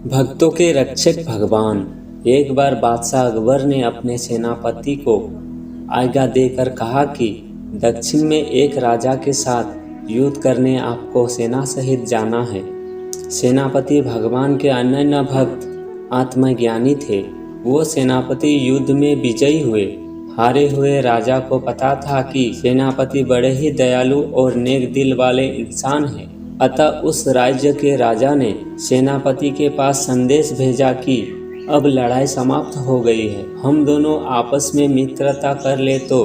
भक्तों के रक्षक भगवान। एक बार बादशाह अकबर ने अपने सेनापति को आज्ञा देकर कहा कि दक्षिण में एक राजा के साथ युद्ध करने आपको सेना सहित जाना है। सेनापति भगवान के अनन्य भक्त आत्मज्ञानी थे। वो सेनापति युद्ध में विजयी हुए। हारे हुए राजा को पता था कि सेनापति बड़े ही दयालु और नेक दिल वाले इंसान हैं। अतः उस राज्य के राजा ने सेनापति के पास संदेश भेजा कि अब लड़ाई समाप्त हो गई है, हम दोनों आपस में मित्रता कर ले तो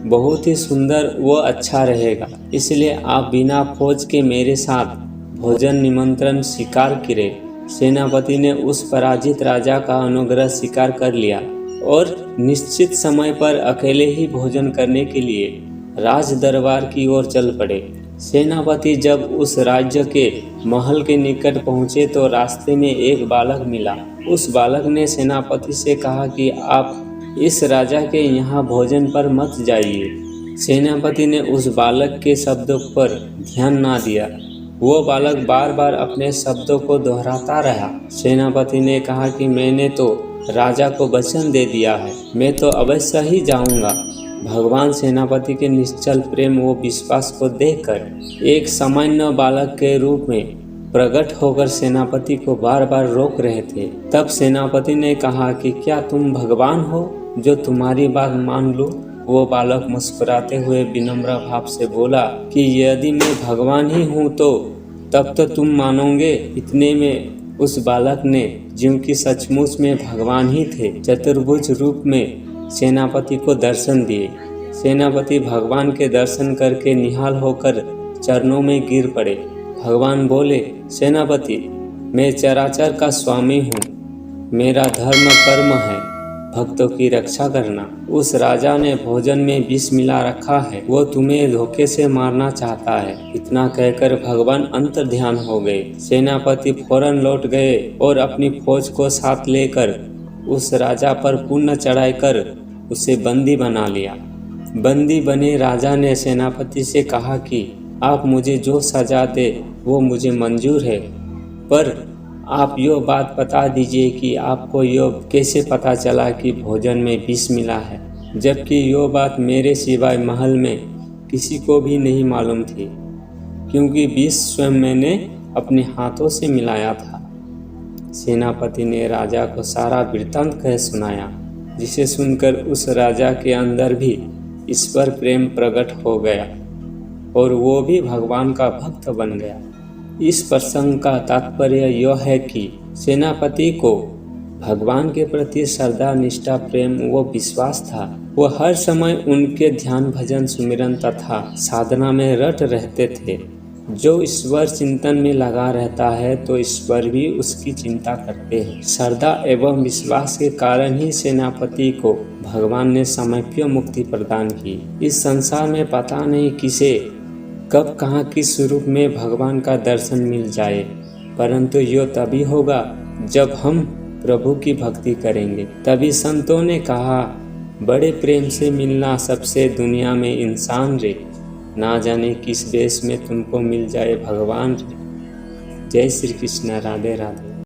बहुत ही सुंदर व अच्छा रहेगा। इसलिए आप बिना फौज के मेरे साथ भोजन निमंत्रण स्वीकार करें। सेनापति ने उस पराजित राजा का अनुग्रह स्वीकार कर लिया और निश्चित समय पर अकेले ही भोजन करने के लिए राज दरबार की ओर चल पड़े। सेनापति जब उस राज्य के महल के निकट पहुंचे तो रास्ते में एक बालक मिला। उस बालक ने सेनापति से कहा कि आप इस राजा के यहाँ भोजन पर मत जाइए। सेनापति ने उस बालक के शब्दों पर ध्यान ना दिया। वो बालक बार बार अपने शब्दों को दोहराता रहा। सेनापति ने कहा कि मैंने तो राजा को वचन दे दिया है, मैं तो अवश्य ही जाऊंगा। भगवान सेनापति के निश्चल प्रेम व विश्वास को देखकर एक सामान्य बालक के रूप में प्रकट होकर सेनापति को बार बार रोक रहे थे। तब सेनापति ने कहा कि क्या तुम भगवान हो जो तुम्हारी बात मान लूं? वो बालक मुस्कुराते हुए विनम्र भाव से बोला कि यदि मैं भगवान ही हूँ तो तब तो तुम मानोगे। इतने में उस बालक ने, ज्यों कि सचमुच में भगवान ही थे, चतुर्भुज रूप में सेनापति को दर्शन दिए। सेनापति भगवान के दर्शन करके निहाल होकर चरणों में गिर पड़े। भगवान बोले, सेनापति, मैं चराचर का स्वामी हूँ, मेरा धर्म कर्म है भक्तों की रक्षा करना। उस राजा ने भोजन में विष मिला रखा है, वो तुम्हें धोखे से मारना चाहता है। इतना कहकर भगवान अंतर्ध्यान हो गए। सेनापति फौरन लौट गए और अपनी फौज को साथ लेकर उस राजा पर पुनः चढ़ाई कर उसे बंदी बना लिया। बंदी बने राजा ने सेनापति से कहा कि आप मुझे जो सजा दे वो मुझे मंजूर है, पर आप यो बात बता दीजिए कि आपको यो कैसे पता चला कि भोजन में विष मिला है, जबकि यो बात मेरे सिवाय महल में किसी को भी नहीं मालूम थी, क्योंकि विष स्वयं मैंने अपने हाथों से मिलाया था। सेनापति ने राजा को सारा वृत्तांत कह सुनाया, जिसे सुनकर उस राजा के अंदर भी ईश्वर प्रेम प्रकट हो गया और वो भी भगवान का भक्त बन गया। इस प्रसंग का तात्पर्य यह है कि सेनापति को भगवान के प्रति श्रद्धा, निष्ठा, प्रेम व विश्वास था। वो हर समय उनके ध्यान, भजन, सुमिरन तथा साधना में रत रहते थे। जो ईश्वर चिंतन में लगा रहता है तो ईश्वर भी उसकी चिंता करते हैं। श्रद्धा एवं विश्वास के कारण ही सेनापति को भगवान ने समयप्य मुक्ति प्रदान की। इस संसार में पता नहीं किसे कब कहाँ किस स्वरूप में भगवान का दर्शन मिल जाए, परंतु यो तभी होगा जब हम प्रभु की भक्ति करेंगे। तभी संतों ने कहा, बड़े प्रेम से मिलना सबसे दुनिया में इंसान रे, ना जाने किस वेश में तुमको मिल जाए भगवान। जय श्री कृष्ण। राधे राधे।